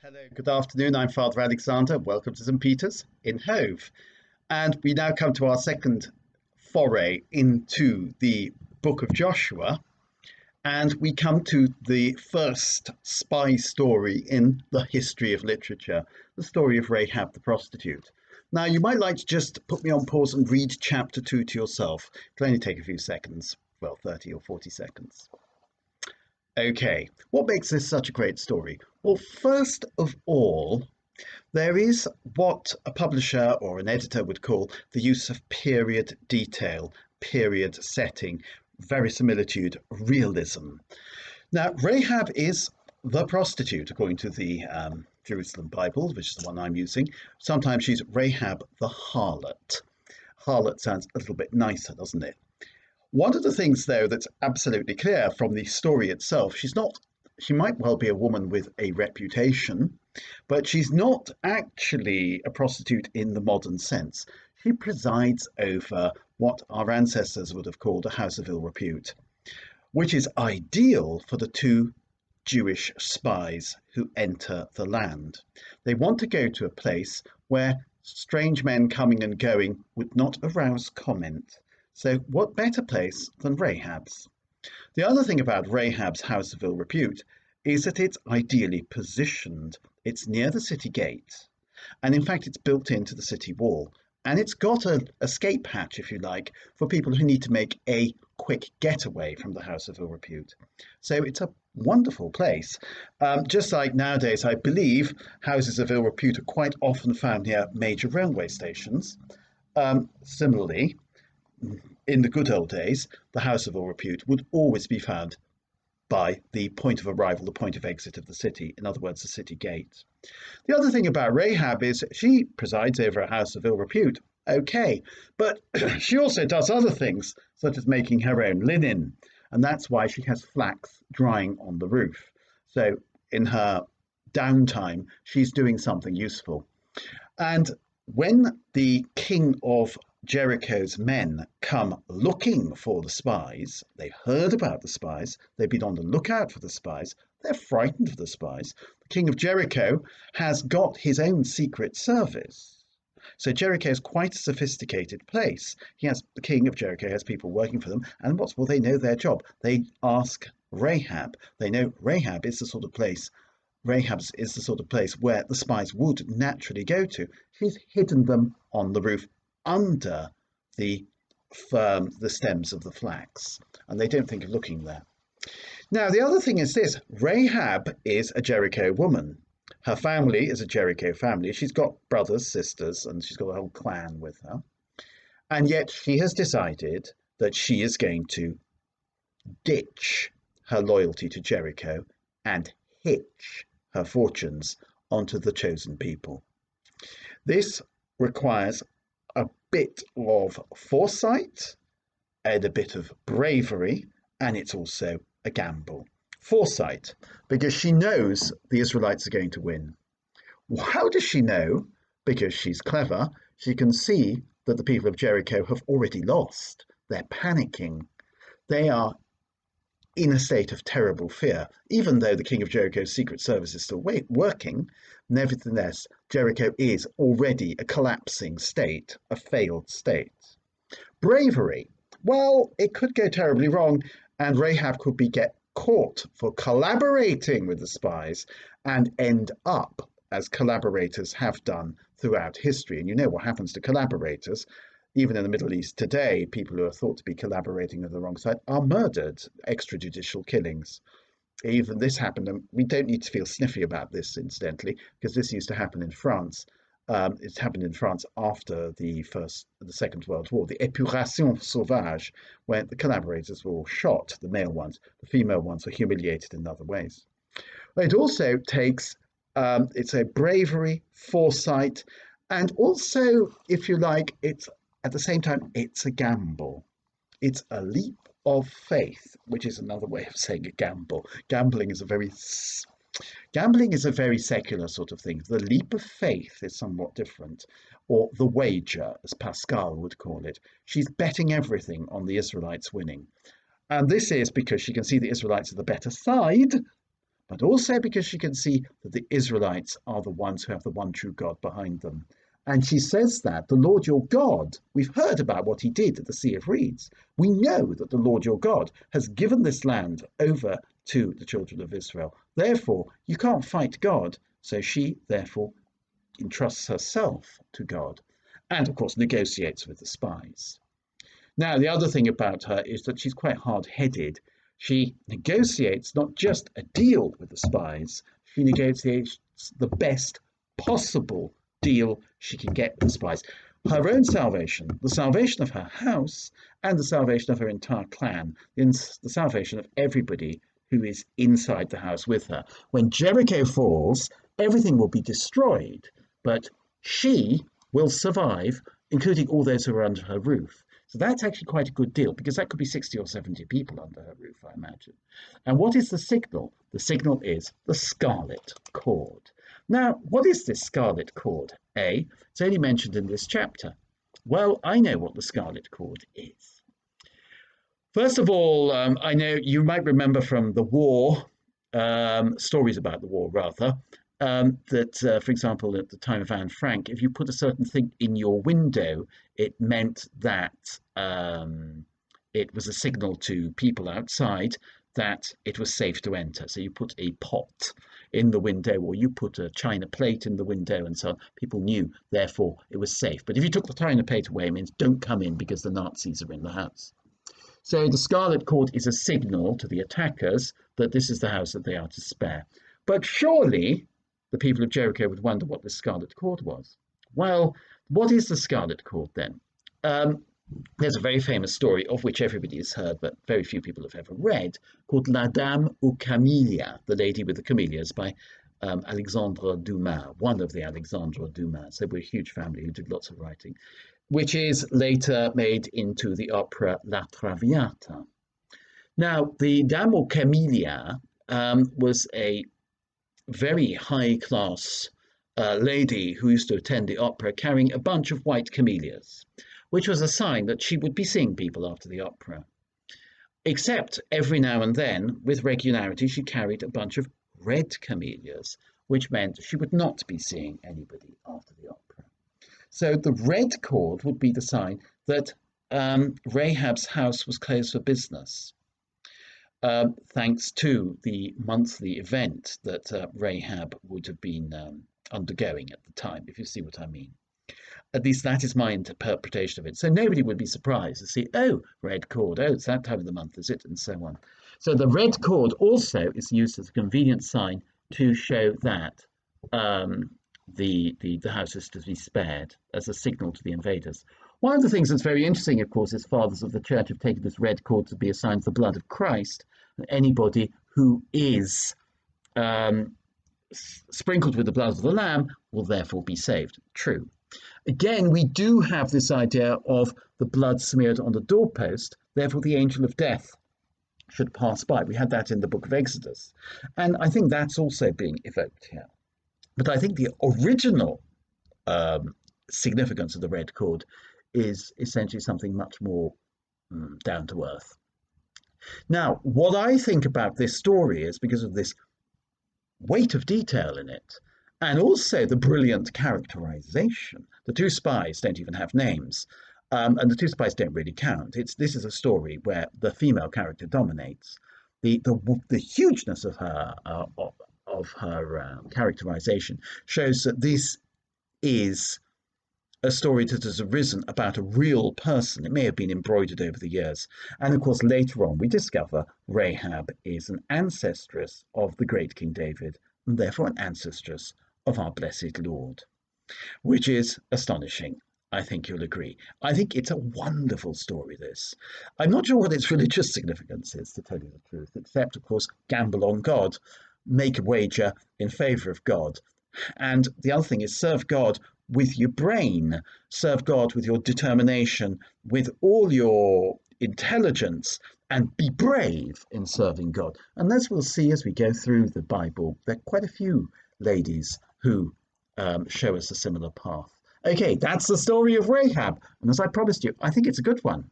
Hello, good afternoon. I'm Father Alexander. Welcome to St. Peter's in Hove. And we now come to our second foray into the book of Joshua. And we come to the first spy story in the history of literature, the story of Rahab the prostitute. Now, you might like to just put me on pause and read chapter 2 to yourself. It'll only take a few seconds, well, 30 or 40 seconds. Okay, what makes this such a great story? Well, first of all, there is what a publisher or an editor would call the use of period detail, period setting, verisimilitude, realism. Now, Rahab is the prostitute, according to the Jerusalem Bible, which is the one I'm using. Sometimes she's Rahab the harlot. Harlot sounds a little bit nicer, doesn't it? One of the things, though, that's absolutely clear from the story itself, she might well be a woman with a reputation, but she's not actually a prostitute in the modern sense. She presides over what our ancestors would have called a house of ill repute, which is ideal for the two Jewish spies who enter the land. They want to go to a place where strange men coming and going would not arouse comment. So what better place than Rahab's? The other thing about Rahab's house of ill repute is that it's ideally positioned. It's near the city gate, and in fact it's built into the city wall. And it's got an escape hatch, if you like, for people who need to make a quick getaway from the house of ill repute. So it's a wonderful place. Just like nowadays, I believe houses of ill repute are quite often found near major railway stations. Similarly, in the good old days, the house of ill repute would always be found by the point of arrival, the point of exit of the city, in other words, the city gate. The other thing about Rahab is she presides over a house of ill repute, okay, but she also does other things, such as making her own linen, and that's why she has flax drying on the roof. So in her downtime, she's doing something useful. And when the king of Jericho's men come looking for the spies, they've heard about the spies, they've been on the lookout for the spies, they're frightened of the spies. The king of Jericho has got his own secret service. So Jericho is quite a sophisticated place. The king of Jericho has people working for them, and what's more, they know their job. They ask Rahab. They know Rahab is the sort of place where the spies would naturally go to. She's hidden them on the roof under the stems of the flax, and they don't think of looking there. Now, the other thing is this: Rahab is a Jericho woman. Her family is a Jericho family. She's got brothers, sisters, and she's got a whole clan with her. And yet she has decided that she is going to ditch her loyalty to Jericho and hitch her fortunes onto the chosen people. This requires a bit of foresight and a bit of bravery, and it's also a gamble. Foresight, because she knows the Israelites are going to win. How does she know? Because she's clever. She can see that the people of Jericho have already lost. They're panicking. They are in a state of terrible fear. Even though the king of Jericho's secret service is still working, nevertheless, Jericho is already a collapsing state, a failed state. Bravery. Well, it could go terribly wrong, and Rahab could get caught for collaborating with the spies and end up as collaborators have done throughout history. And you know what happens to collaborators. Even in the Middle East today, people who are thought to be collaborating with the wrong side are murdered, extrajudicial killings. Even this happened, and we don't need to feel sniffy about this, incidentally, because this used to happen in France. It happened in France after the Second World War, the épuration sauvage, where the collaborators were all shot, the male ones. The female ones were humiliated in other ways. It also takes, it's a bravery, foresight, and also, if you like, it's at the same time, it's a gamble. It's a leap of faith, which is another way of saying a gamble. Gambling is a very secular sort of thing. The leap of faith is somewhat different, or the wager, as Pascal would call it. She's betting everything on the Israelites winning. And this is because she can see the Israelites are the better side, but also because she can see that the Israelites are the ones who have the one true God behind them. And she says that the Lord your God, we've heard about what he did at the Sea of Reeds. We know that the Lord your God has given this land over to the children of Israel. Therefore, you can't fight God. So she, therefore, entrusts herself to God and, of course, negotiates with the spies. Now, the other thing about her is that she's quite hard-headed. She negotiates not just a deal with the spies, she negotiates the best possible deal she can get with the spies. Her own salvation, the salvation of her house, and the salvation of her entire clan, the salvation of everybody who is inside the house with her. When Jericho falls, everything will be destroyed, but she will survive, including all those who are under her roof. So that's actually quite a good deal, because that could be 60 or 70 people under her roof, I imagine. And what is the signal? The signal is the scarlet cord. Now, what is this scarlet cord? It's only mentioned in this chapter. Well, I know what the scarlet cord is. First of all, I know you might remember from the war, stories about the war rather, that, for example, at the time of Anne Frank, if you put a certain thing in your window, it meant that it was a signal to people outside that it was safe to enter. So you put a pot in the window, or you put a china plate in the window, and so on. People knew, therefore, it was safe. But if you took the china plate away, it means don't come in because the Nazis are in the house. So the scarlet cord is a signal to the attackers that this is the house that they are to spare. But surely the people of Jericho would wonder what the scarlet cord was. Well, what is the scarlet cord then? There's a very famous story of which everybody has heard, but very few people have ever read, called La Dame aux Camélias, The Lady with the Camellias, by Alexandre Dumas, one of the Alexandre Dumas. They were a huge family who did lots of writing, which is later made into the opera La Traviata. Now, the Dame aux Camélias was a very high-class lady who used to attend the opera carrying a bunch of white camellias, which was a sign that she would be seeing people after the opera. Except every now and then, with regularity, she carried a bunch of red camellias, which meant she would not be seeing anybody after the opera. So the red cord would be the sign that Rahab's house was closed for business, thanks to the monthly event that Rahab would have been undergoing at the time, if you see what I mean. At least that is my interpretation of it. So nobody would be surprised to see, oh, red cord, oh, it's that time of the month, is it? And so on. So the red cord also is used as a convenient sign to show that the house is to be spared, as a signal to the invaders. One of the things that's very interesting, of course, is fathers of the church have taken this red cord to be a sign of the blood of Christ. And anybody who is sprinkled with the blood of the Lamb will therefore be saved. True. Again, we do have this idea of the blood smeared on the doorpost, therefore the angel of death should pass by. We had that in the book of Exodus. And I think that's also being evoked here. But I think the original significance of the red cord is essentially something much more down to earth. Now, what I think about this story is, because of this weight of detail in it, and also the brilliant characterization. The two spies don't even have names, and the two spies don't really count. This is a story where the female character dominates. The hugeness of her characterization shows that this is a story that has arisen about a real person. It may have been embroidered over the years. And of course, later on, we discover Rahab is an ancestress of the great King David, and therefore an ancestress of our blessed Lord, which is astonishing. I think you'll agree. I think it's a wonderful story, this. I'm not sure what its religious significance is, to tell you the truth, except, of course, gamble on God, make a wager in favour of God. And the other thing is serve God with your brain, serve God with your determination, with all your intelligence, and be brave in serving God. And as we'll see as we go through the Bible, there are quite a few ladies who show us a similar path. Okay, that's the story of Rahab. And as I promised you, I think it's a good one.